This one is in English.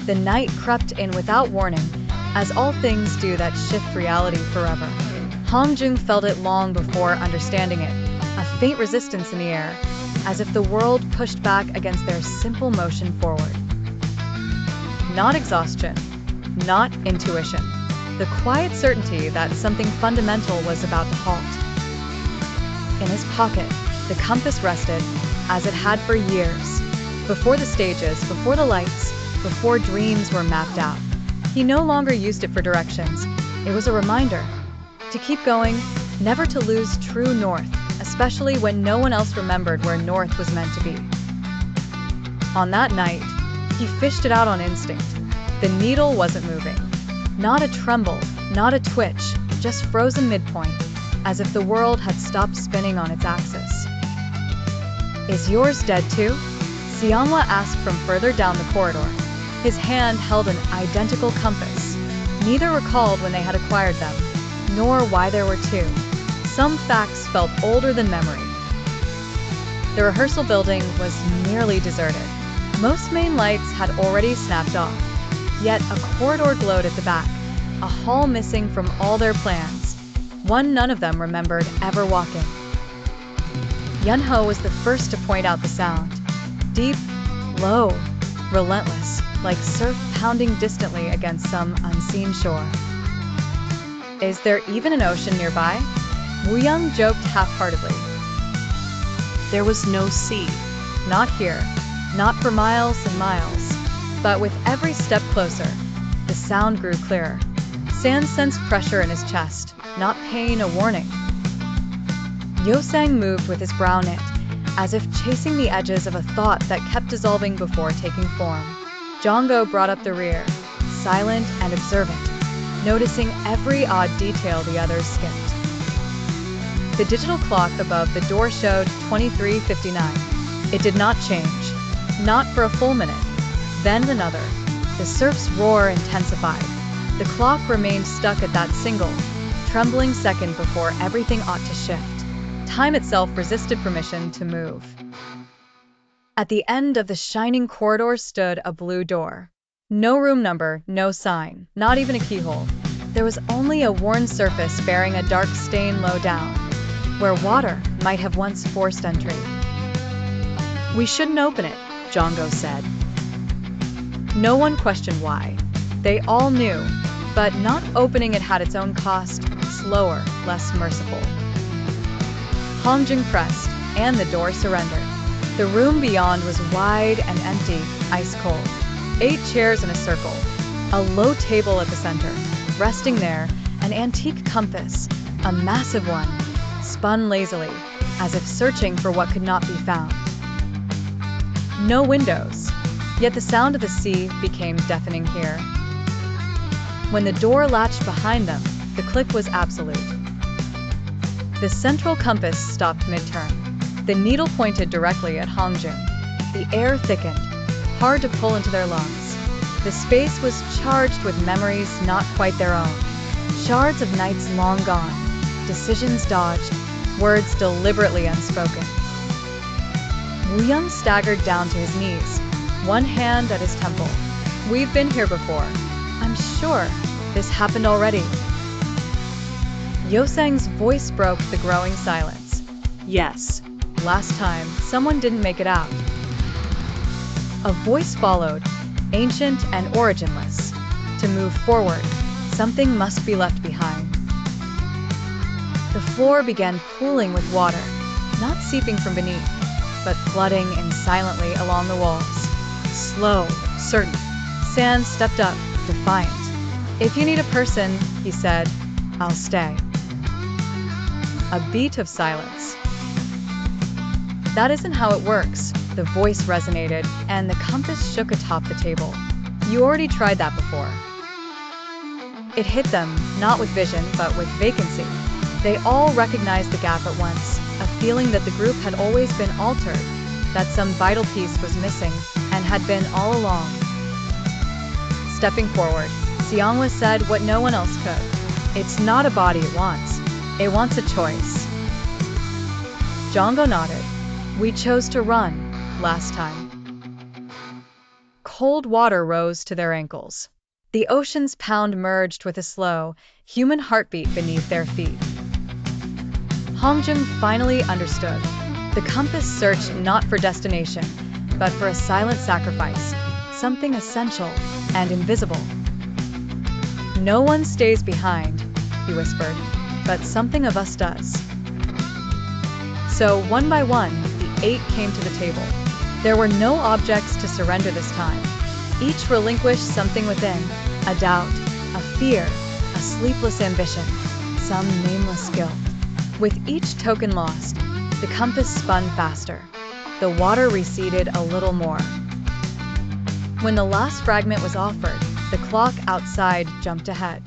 The night crept in without warning, as all things do that shift reality forever. Hongjoong felt it long before understanding it, a faint resistance in the air, as if the world pushed back against their simple motion forward. Not exhaustion, not intuition, the quiet certainty that something fundamental was about to halt. In his pocket, the compass rested, as it had for years. Before the stages, before the lights, before dreams were mapped out. He no longer used it for directions. It was a reminder to keep going, never to lose true north, especially when no one else remembered where north was meant to be. On that night, he fished it out on instinct. The needle wasn't moving. Not a tremble, not a twitch, just frozen midpoint, as if the world had stopped spinning on its axis. Is yours dead too? Seonghwa asked from further down the corridor. His hand held an identical compass. Neither recalled when they had acquired them, nor why there were two. Some facts felt older than memory. The rehearsal building was nearly deserted. Most main lights had already snapped off. Yet a corridor glowed at the back, a hall missing from all their plans. One none of them remembered ever walking. Yunho was the first to point out the sound. Deep, low, relentless, like surf pounding distantly against some unseen shore. Is there even an ocean nearby? Woo-young joked half-heartedly. There was no sea. Not here, not for miles and miles. But with every step closer, the sound grew clearer. San sensed pressure in his chest, not pain, a warning. Yosang moved with his brow knit, as if chasing the edges of a thought that kept dissolving before taking form. Jonggo brought up the rear, silent and observant, noticing every odd detail the others skipped. The digital clock above the door showed 23:59. It did not change, not for a full minute. Then another. The surf's roar intensified. The clock remained stuck at that single, trembling second before everything ought to shift. Time itself resisted permission to move. At the end of the shining corridor stood a blue door. No room number, no sign, not even a keyhole. There was only a worn surface bearing a dark stain low down, where water might have once forced entry. We shouldn't open it, Jonggo said. No one questioned why. They all knew, but not opening it had its own cost, slower, less merciful. Hongjoong pressed, and the door surrendered. The room beyond was wide and empty, ice cold. 8 chairs in a circle. A low table at the center. Resting there, an antique compass, a massive one, spun lazily, as if searching for what could not be found. No windows, yet the sound of the sea became deafening here. When the door latched behind them, the click was absolute. The central compass stopped mid-turn. The needle pointed directly at Hongjoong. The air thickened, hard to pull into their lungs. The space was charged with memories not quite their own. Shards of nights long gone, decisions dodged, words deliberately unspoken. Woo-young staggered down to his knees, one hand at his temple. We've been here before. I'm sure this happened already. Yosang's voice broke the growing silence. Yes. Last time, someone didn't make it out. A voice followed, ancient and originless. To move forward, something must be left behind. The floor began pooling with water, not seeping from beneath, but flooding in silently along the walls. Slow, certain. San stepped up, defiant. If you need a person, he said, I'll stay. A beat of silence. That isn't how it works, the voice resonated, and the compass shook atop the table. You already tried that before. It hit them, not with vision, but with vacancy. They all recognized the gap at once, a feeling that the group had always been altered, that some vital piece was missing, and had been all along. Stepping forward, Seonghwa said what no one else could. It's not a body it wants a choice. Jonggo nodded. We chose to run, last time. cold water rose to their ankles. The ocean's pound merged with a slow, human heartbeat beneath their feet. Hongjoong finally understood. The compass searched not for destination, but for a silent sacrifice, something essential and invisible. "No one stays behind," he whispered, "but something of us does." So, one by one, the 8 came to the table. There were no objects to surrender this time. Each relinquished something within, a doubt, a fear, a sleepless ambition, some nameless guilt. With each token lost, the compass spun faster. The water receded a little more. When the last fragment was offered, the clock outside jumped ahead.